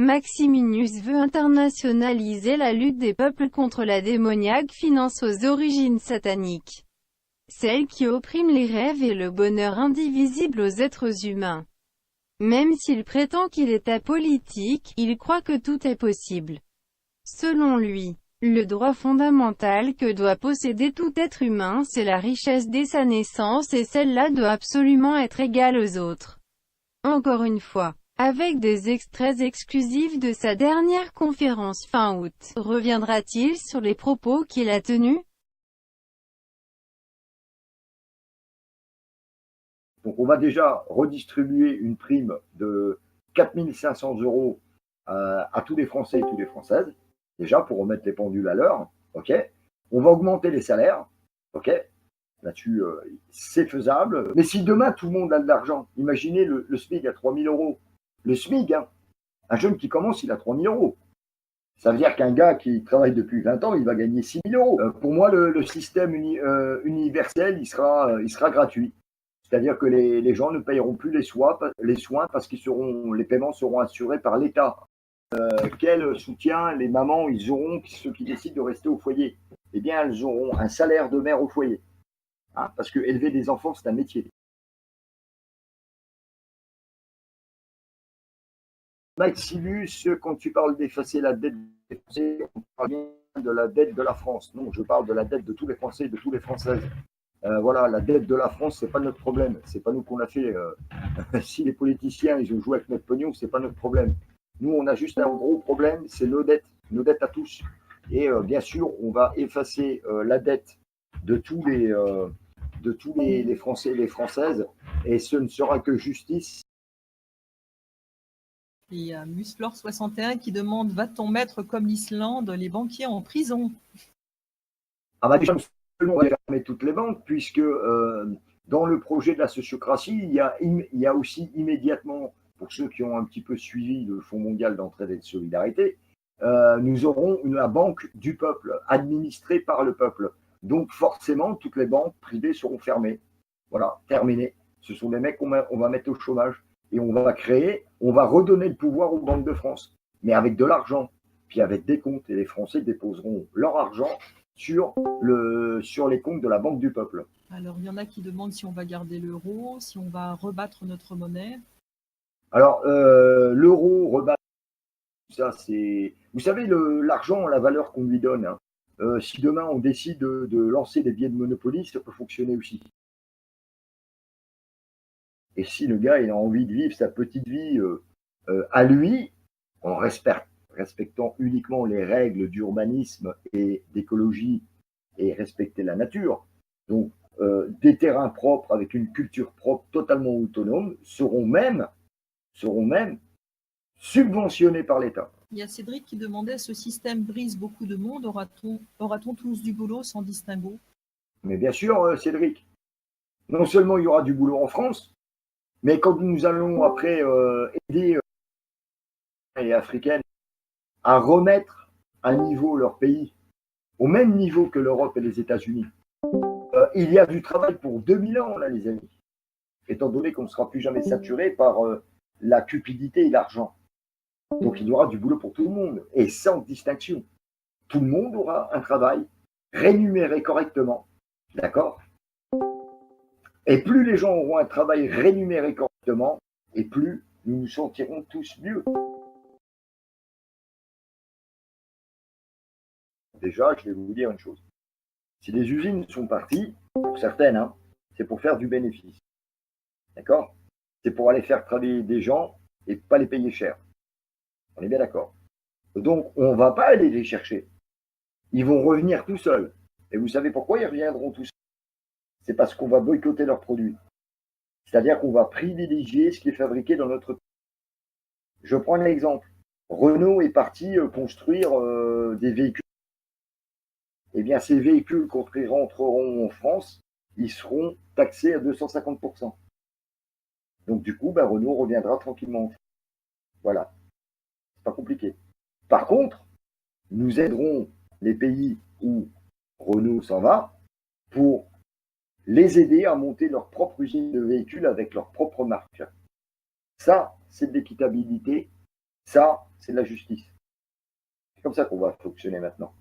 Maximinus veut internationaliser la lutte des peuples contre la démoniaque finance aux origines sataniques, celle qui opprime les rêves et le bonheur indivisible aux êtres humains. Même s'il prétend qu'il est apolitique, il croit que tout est possible. Selon lui, le droit fondamental que doit posséder tout être humain, c'est la richesse dès sa naissance et celle-là doit absolument être égale aux autres. Encore une fois, avec des extraits exclusifs de sa dernière conférence fin août, reviendra-t-il sur les propos qu'il a tenus? Donc on va déjà redistribuer une prime de 4 500 € à tous les Français et toutes les Françaises, déjà pour remettre les pendules à l'heure, ok. On va augmenter les salaires, ok. Là-dessus, c'est faisable. Mais si demain tout le monde a de l'argent, imaginez le SMIC à 3 000 €. Le SMIC, hein, un jeune qui commence, il a 3 000 €. Ça veut dire qu'un gars qui travaille depuis 20 ans, il va gagner 6 000 €. Pour moi, le système universel, il sera gratuit. C'est-à-dire que les gens ne payeront plus les soins parce que les paiements seront assurés par l'État. Quel soutien les mamans ils auront, ceux qui décident de rester au foyer? Eh bien, elles auront un salaire de mère au foyer. Hein, parce que élever des enfants, c'est un métier. Maximus, quand tu parles d'effacer la dette des Français, on parle bien de la dette de la France. Non, je parle de la dette de tous les Français et de toutes les Françaises. Voilà, la dette de la France, c'est pas notre problème. C'est pas nous qu'on l'a fait. Si les politiciens ils ont joué avec notre pognon, c'est pas notre problème. Nous, on a juste un gros problème, c'est nos dettes à tous. Et bien sûr, on va effacer la dette de tous les Français et les Françaises, et ce ne sera que justice. Il y a Musflor61 qui demande: va-t-on mettre comme l'Islande les banquiers en prison? Ah bah déjà, on va fermer toutes les banques, puisque dans le projet de la sociocratie, il y a aussi immédiatement, pour ceux qui ont un petit peu suivi le Fonds mondial d'entraide et de solidarité, nous aurons la banque du peuple, administrée par le peuple. Donc forcément, toutes les banques privées seront fermées. Voilà, terminé. Ce sont des mecs qu'on va mettre au chômage. Et on va redonner le pouvoir aux banques de France, mais avec de l'argent, puis avec des comptes. Et les Français déposeront leur argent sur les comptes de la Banque du Peuple. Alors, il y en a qui demandent si on va garder l'euro, si on va rebattre notre monnaie. Alors, l'euro, rebattre, ça, c'est... Vous savez, l'argent, la valeur qu'on lui donne, hein. Si demain on décide de lancer des billets de Monopoly, ça peut fonctionner aussi. Et si le gars il a envie de vivre sa petite vie à lui, en respectant uniquement les règles d'urbanisme et d'écologie et respecter la nature, donc des terrains propres avec une culture propre totalement autonome seront même subventionnés par l'État. Il y a Cédric qui demandait: ce système brise beaucoup de monde, aura-t-on tous du boulot sans distinguo? Mais bien sûr, Cédric, non seulement il y aura du boulot en France, mais quand nous allons après aider les Africaines à remettre à niveau leur pays, au même niveau que l'Europe et les États-Unis, il y a du travail pour 2000 ans, là, les amis, étant donné qu'on ne sera plus jamais saturé par la cupidité et l'argent. Donc il y aura du boulot pour tout le monde, et sans distinction. Tout le monde aura un travail rémunéré correctement, d'accord? Et plus les gens auront un travail rémunéré correctement, et plus nous nous sentirons tous mieux. Déjà, je vais vous dire une chose. Si les usines sont parties, pour certaines, hein, c'est pour faire du bénéfice. D'accord? C'est pour aller faire travailler des gens et pas les payer cher. On est bien d'accord. Donc, on ne va pas aller les chercher. Ils vont revenir tout seuls. Et vous savez pourquoi ils reviendront tout seuls? C'est parce qu'on va boycotter leurs produits. C'est-à-dire qu'on va privilégier ce qui est fabriqué dans notre pays. Je prends un exemple. Renault est parti construire des véhicules. Eh bien, ces véhicules, quand ils rentreront en France, ils seront taxés à 250%. Donc, du coup, Renault reviendra tranquillement. Voilà. C'est pas compliqué. Par contre, nous aiderons les pays où Renault s'en va pour les aider à monter leur propre usine de véhicules avec leur propre marque. Ça, c'est de l'équitabilité. Ça, c'est de la justice. C'est comme ça qu'on va fonctionner maintenant.